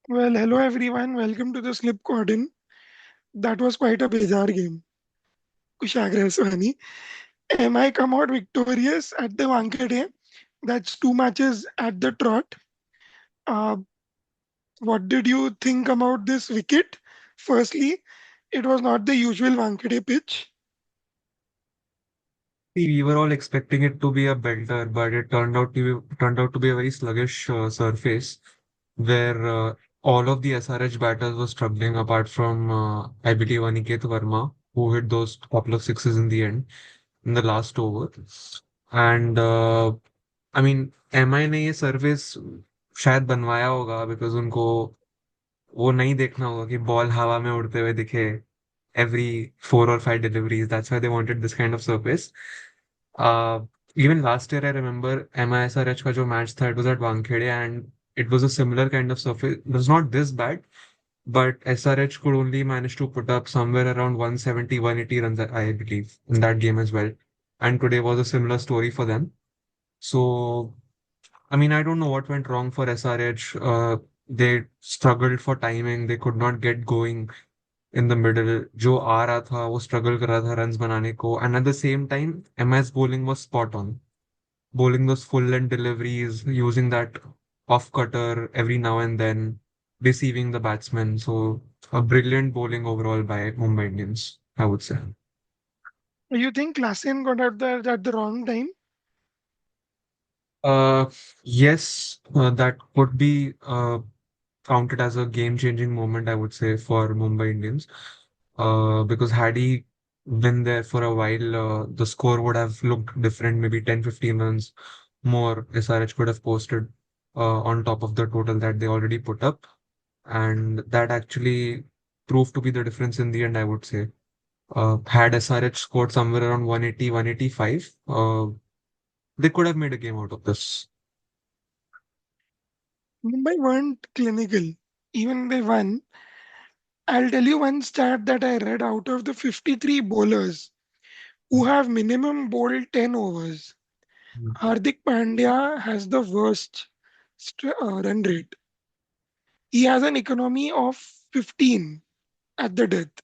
Well, hello everyone. Welcome to the Slip Cordon. That was quite a bizarre game. Kushagraswamy. Am I come out victorious at the Wankhede? That's two matches at the trot. Uh, what did you think about this wicket? Firstly, it was not the usual Wankhede pitch. We were all expecting it to be a belter, but it turned out to be a very sluggish surface where all of the SRH batters were struggling apart from I believe Aniket Verma, who hit those couple of sixes in the end in the last over. And I mean MI ने ये service शायद बनवाया होगा because उनको वो नहीं देखना होगा कि बॉल हवा में उड़ते हुए दिखे every 4 or 5 deliveries. That's why they wanted this kind of surface. Uh, Even last year, I remember MISRH का जो match था, it was at Wankhede and it was a similar kind of surface. It was not this bad, but SRH could only manage to put up somewhere around 170, 180 runs, I believe, in that game as well. And today was a similar story for them. So, I mean, I don't know what went wrong for SRH. They struggled for timing. They could not get going in the middle जो आ रहा था वो struggle कर रहा था runs बनाने को and at the same time MS bowling was spot on bowling those full length deliveries using that off cutter every now and then deceiving the batsman so a brilliant bowling overall by Mumbai Indians I would say. You think Klassen got out there at the wrong time? uh yes, that could be counted as a game changing moment I would say for Mumbai Indians. Because had he been there for a while, the score would have looked different, maybe 10, 15 runs more SRH could have posted on top of the total that they already put up. And that actually proved to be the difference in the end, I would say. Had SRH scored somewhere around 180, 185, they could have made a game out of this. Mumbai weren't clinical. Even they won. I'll tell you one stat that I read out of the 53 bowlers who have minimum bowled 10 overs. Hardik Pandya has the worst run rate. He has an economy of 15 at the death.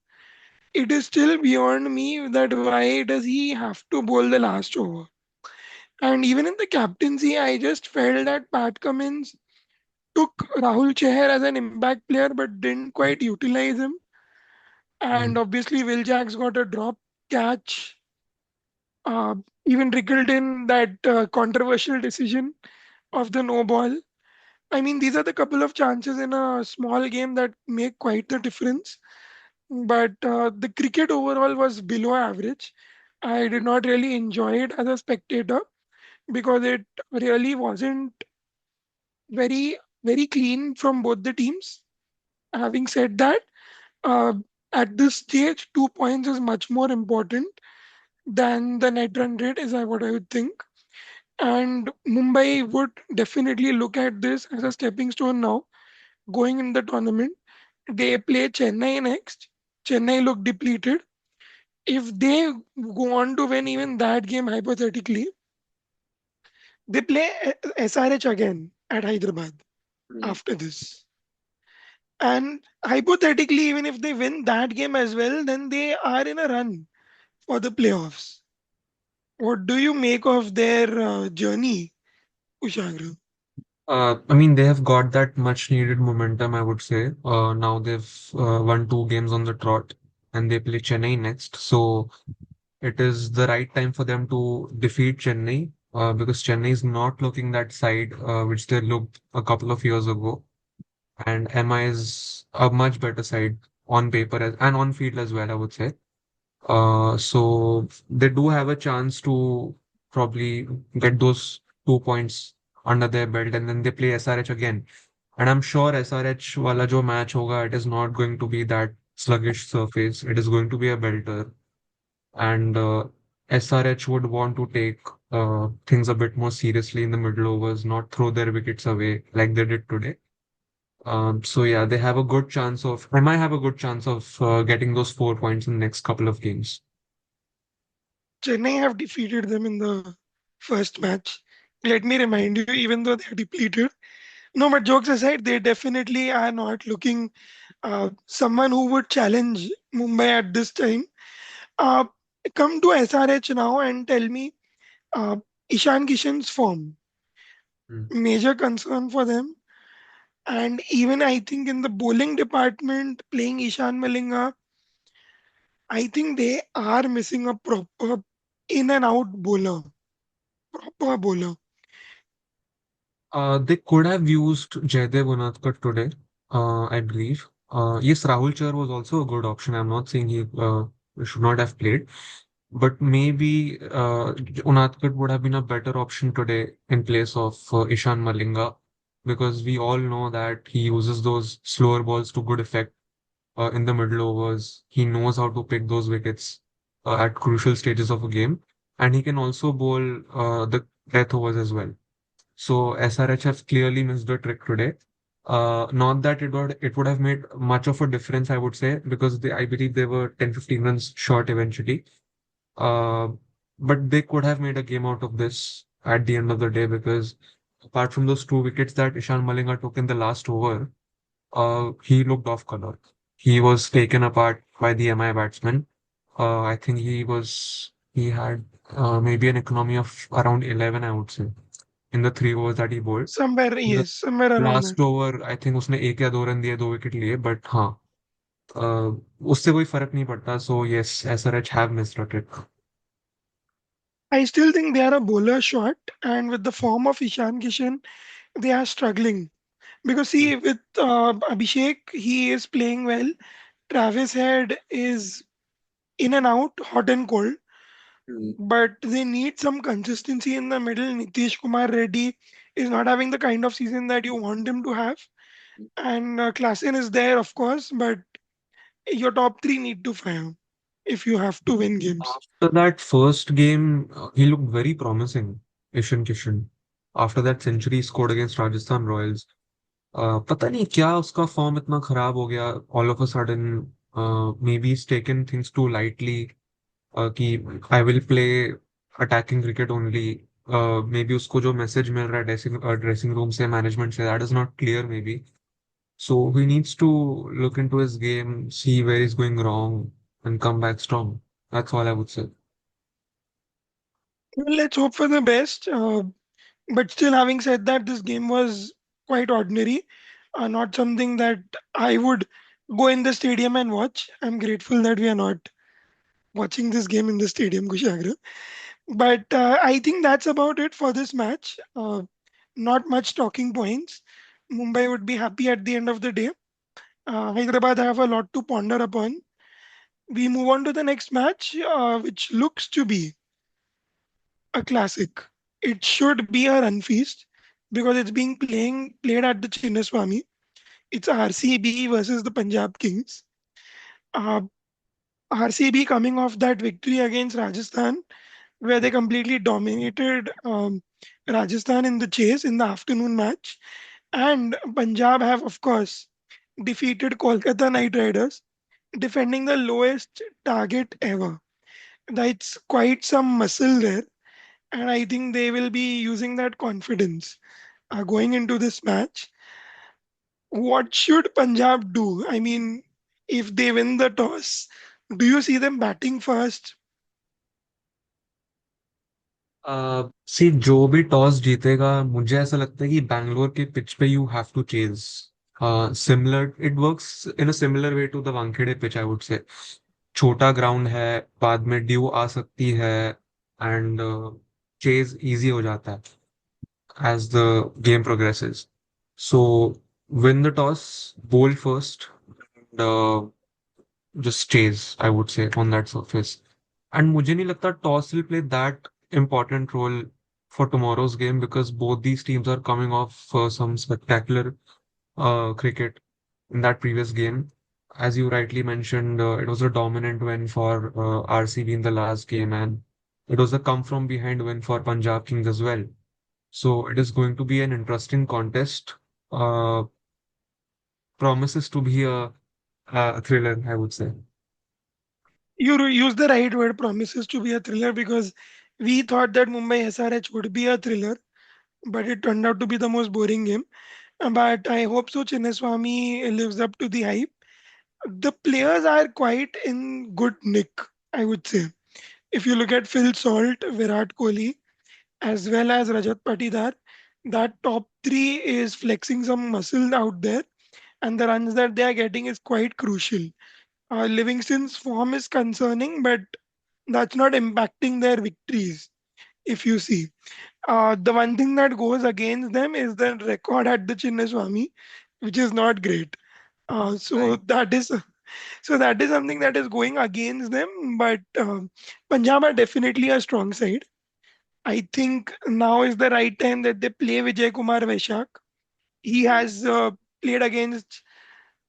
It is still beyond me that why does he have to bowl the last over? And even in the captaincy, I just felt that Pat Cummins took Rahul Chahar as an impact player but didn't quite utilize him. And Mm. obviously, Will Jacks got a drop catch, uh, even trickled in that controversial decision of the no ball. I mean, these are the couple of chances in a small game that make quite the difference. But the cricket overall was below average. I did not really enjoy it as a spectator because it really wasn't very, very clean from both the teams. Having said that, uh, at this stage, 2 points is much more important than the net run rate, is what I would think. And Mumbai would definitely look at this as a stepping stone now going in the tournament. They play Chennai next. Chennai look depleted. If they go on to win even that game, hypothetically, they play SRH again at Hyderabad after this. And hypothetically, even if they win that game as well, then they are in a run for the playoffs. What do you make of their journey, Ushagra? I mean, they have got that much needed momentum, I would say. Now they've won 2 games on the trot and they play Chennai next. So it is the right time for them to defeat Chennai because Chennai is not looking that side which they looked a couple of years ago. And MI is a much better side on paper and on field as well, I would say. So they do have a chance to probably get those 2 points under their belt, and then they play SRH again. And I'm sure SRH wala jo match hoga, it is not going to be that sluggish surface. It is going to be a belter, and SRH would want to take things a bit more seriously in the middle overs, not throw their wickets away like they did today. So yeah, they have a good chance of. I might have a good chance of getting those 4 points in the next couple of games. Chennai have defeated them in the first match. Let me remind you, even though they're depleted, No, but jokes aside, they definitely are not looking someone who would challenge Mumbai at this time. Uh, Come to SRH now and tell me uh, Ishan Kishan's form. Hmm. Major concern for them. And even I think in the bowling department, playing Ishan Malinga, I think they are missing a proper in and out bowler, proper bowler. They could have used Jaydev Unadkat today, I believe. Yes, Rahul Char was also a good option. I'm not saying he should not have played, but maybe Unadkat would have been a better option today in place of Ishan Malinga, because we all know that he uses those slower balls to good effect in the middle overs. He knows how to pick those wickets at crucial stages of a game, and he can also bowl the death overs as well. So SRH have clearly missed the trick today. Not that it would have made much of a difference, I would say, because I believe they were 10-15 runs short eventually. Uh, but they could have made a game out of this at the end of the day, because apart from those two wickets that Ishan Malinga took in the last over, he looked off color. He was taken apart by the MI batsman. I think he had maybe an economy of around 11, I would say, in the 3 overs that he bowled. Somewhere, The yes, somewhere around that. Last over I think उसने 1 या 2 run दिए, 2 wicket लिए, but हाँ, अ, उससे कोई फर्क नहीं पड़ता. So yes, SRH have missed a trick. I still think they are a bowler short, and with the form of Ishan Kishan, they are struggling. Because see, with Abhishek, he is playing well. Travis Head is in and out, hot and cold. But they need some consistency in the middle. Nitish Kumar Reddy is not having the kind of season that you want him to have. And Klassen is there, of course, but your top three need to fire if you have to win games. After that first game, he looked very promising, Ishan Kishan. After that century scored against Rajasthan Royals. पता नहीं क्या उसका form इतना खराब हो गया all of a sudden. Maybe is taken things to lightly, कि I will play attacking cricket only. Maybe उसको जो मैसेज मिल रहा है ड्रेसिंग रूम से, मैनेजमेंट से, that is not clear maybe. So he needs to look into his game, see where he's going wrong, and come back strong. That's all I would say. Well, let's hope for the best. But still, having said that, this game was quite ordinary. Not something that I would go in the stadium and watch. I'm grateful that we are not watching this game in the stadium, Kushagra. But I think that's about it for this match. Not much talking points. Mumbai would be happy at the end of the day. Hyderabad have a lot to ponder upon. We move on to the next match, which looks to be a classic. It should be a run feast because it's being played at the Chinnaswamy. It's RCB versus the Punjab Kings. Uh, RCB coming off that victory against Rajasthan, where they completely dominated Rajasthan in the chase in the afternoon match. And Punjab have, of course, defeated Kolkata Knight Riders, defending the lowest target ever. That's quite some muscle there. And I think they will be using that confidence going into this match. What should Punjab do? I mean, if they win the toss, do you see them batting first? सी जो भी toss जीतेगा, मुझे ऐसा लगता है कि बैंगलोर के pitch पे you have to chase. Similar, it works in a similar way to the Wankhede pitch, I would say. छोटा ग्राउंड है, बाद में ड्यू आ सकती है, एंड चेज इजी हो जाता है as the game progresses. So win the toss, bowl first, and just chase, I would say, on that surface. And मुझे नहीं लगता toss will play that important role for tomorrow's game, because both these teams are coming off some spectacular cricket in that previous game. As you rightly mentioned, it was a dominant win for RCB in the last game, and it was a come from behind win for Punjab Kings as well. So it is going to be an interesting contest. Uh, Promises to be a thriller, I would say. Use the right word, promises to be a thriller, because we thought that Mumbai SRH would be a thriller, but it turned out to be the most boring game. but I hope so. Chinnaswamy lives up to the hype. The players are quite in good nick, I would say. If you look at Phil Salt, Virat Kohli, as well as Rajat Patidar, that top three is flexing some muscle out there, and the runs that they are getting is quite crucial. Livingston's form is concerning, but that's not impacting their victories. If you see, the one thing that goes against them is the record at the Chinnaswamy, which is not great. Uh, so Right. that is that is something that is going against them. But Punjab are definitely a strong side. I think now is the right time that they play Vijay Kumar Vaishak. He has played against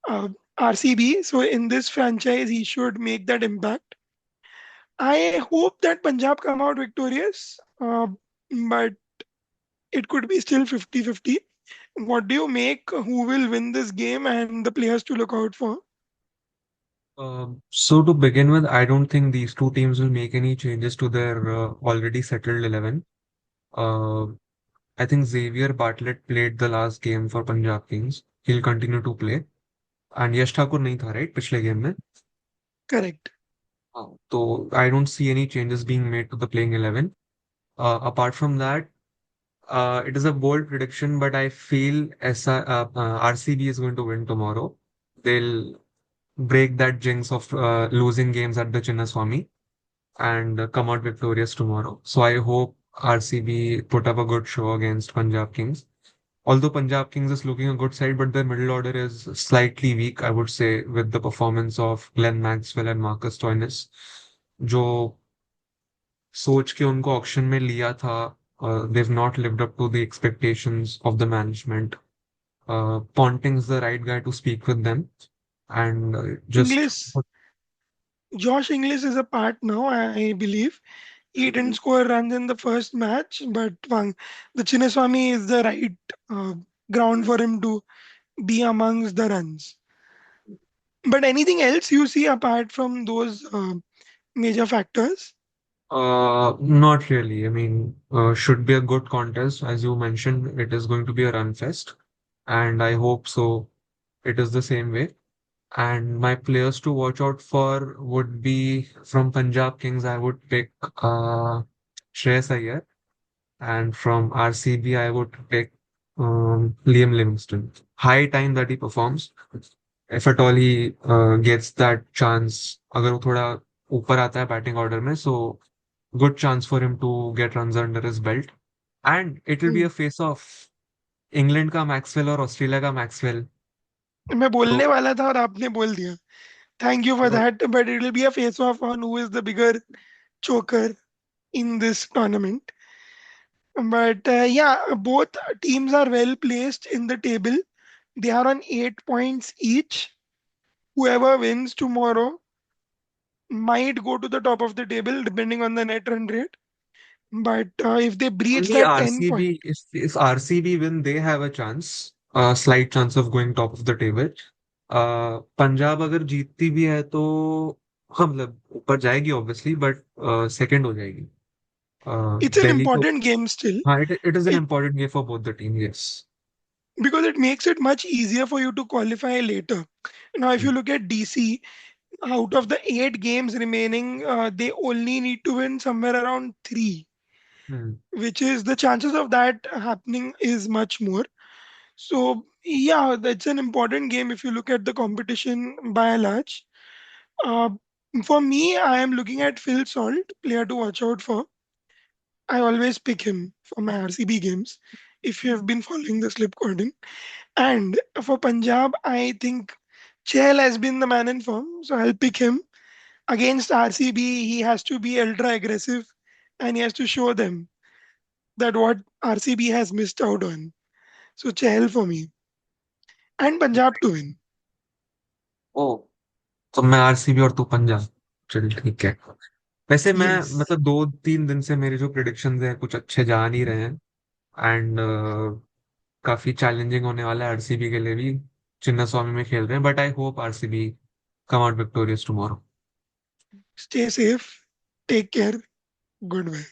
uh, RCB, so in this franchise he should make that impact. I hope that Punjab come out victorious, but it could be still 50-50. What do you make? Who will win this game and the players to look out for? So to begin with, I don't think these two teams will make any changes to their already settled 11. Uh, I think Xavier Bartlett played the last game for Punjab Kings. He'll continue to play. And Yash Thakur नहीं था, right? पिछले game में. Correct. So I don't see any changes being made to the playing 11. Apart from that, it is a bold prediction, but I feel RCB is going to win tomorrow. They'll break that jinx of losing games at the Chinnaswamy and come out victorious tomorrow. So I hope RCB put up a good show against Punjab Kings. Although Punjab Kings is looking a good side, but their middle order is slightly weak, I would say, with the performance of Glenn Maxwell and Marcus Stoinis, जो सोच के उनको auction में लिया था. They've not lived up to the expectations of the management. Ponting's the right guy to speak with them and just English, Josh English is a part now, I believe. He didn't Mhm. score runs in the first match, but the Chinnaswamy is the right uh, ground for him to be amongst the runs. But anything else you see apart from those major factors? Not really. I mean, should be a good contest. As you mentioned, it is going to be a run fest, and I hope so. It is the same way. And my players to watch out for would be from Punjab Kings. I would pick Shreyas Iyer, and from RCB, I would pick Liam Livingston. High time that he performs. If at all he gets that chance, अगर वो थोड़ा ऊपर आता है batting order में, so good chance for him to get runs under his belt. And it will be Hmm. a face off. England का Maxwell और Australia का मैक्सवेल. मैं तो बोलने वाला था और आपने बोल दिया. Thank you for that. But it will be a face off on who is the bigger choker in this tournament. But yeah, both teams are well placed in the table. They are on 8 points each. Whoever wins tomorrow might go to the top of the table depending on the net run rate. But if they breach only that 10 point, RCB, if RCB win, they have a chance, a slight chance of going top of the table. Punjab अगर जीतती भी है तो हाँ मतलब ऊपर जाएगी obviously but second हो जाएगी. it's an दिल्ली को. important game still. हाँ, it is an It, important game for both the team. Yes. because it makes it much easier for you to qualify later. Now, if you look at DC, out of the 8 games remaining, they only need to win somewhere around three, Hmm. which is the chances of that happening is much more. So, yeah, that's an important game if you look at the competition by and large. Uh, for me, I am looking at Phil Salt, player to watch out for. I always pick him for my RCB games if you have been following the Slip Cordon. And for Punjab, I think Chahal has been the man in form, so I'll pick him. Against RCB, he has to be ultra aggressive and he has to show them that what RCB has missed out on. So Chahal for me. And Punjab to win. ओ, तो मैं RCB और तू पंजाब. चल ठीक है. वैसे मैं Yes. मतलब 2-3 दिन से मेरे जो प्रिडिक्शंस हैं कुछ अच्छे जा नहीं रहे हैं. एंड काफी चैलेंजिंग होने वाला है आरसीबी के लिए भी. चिन्ना स्वामी में खेल रहे हैं but I hope RCB come out victorious tomorrow. Stay safe. Take care. Goodbye.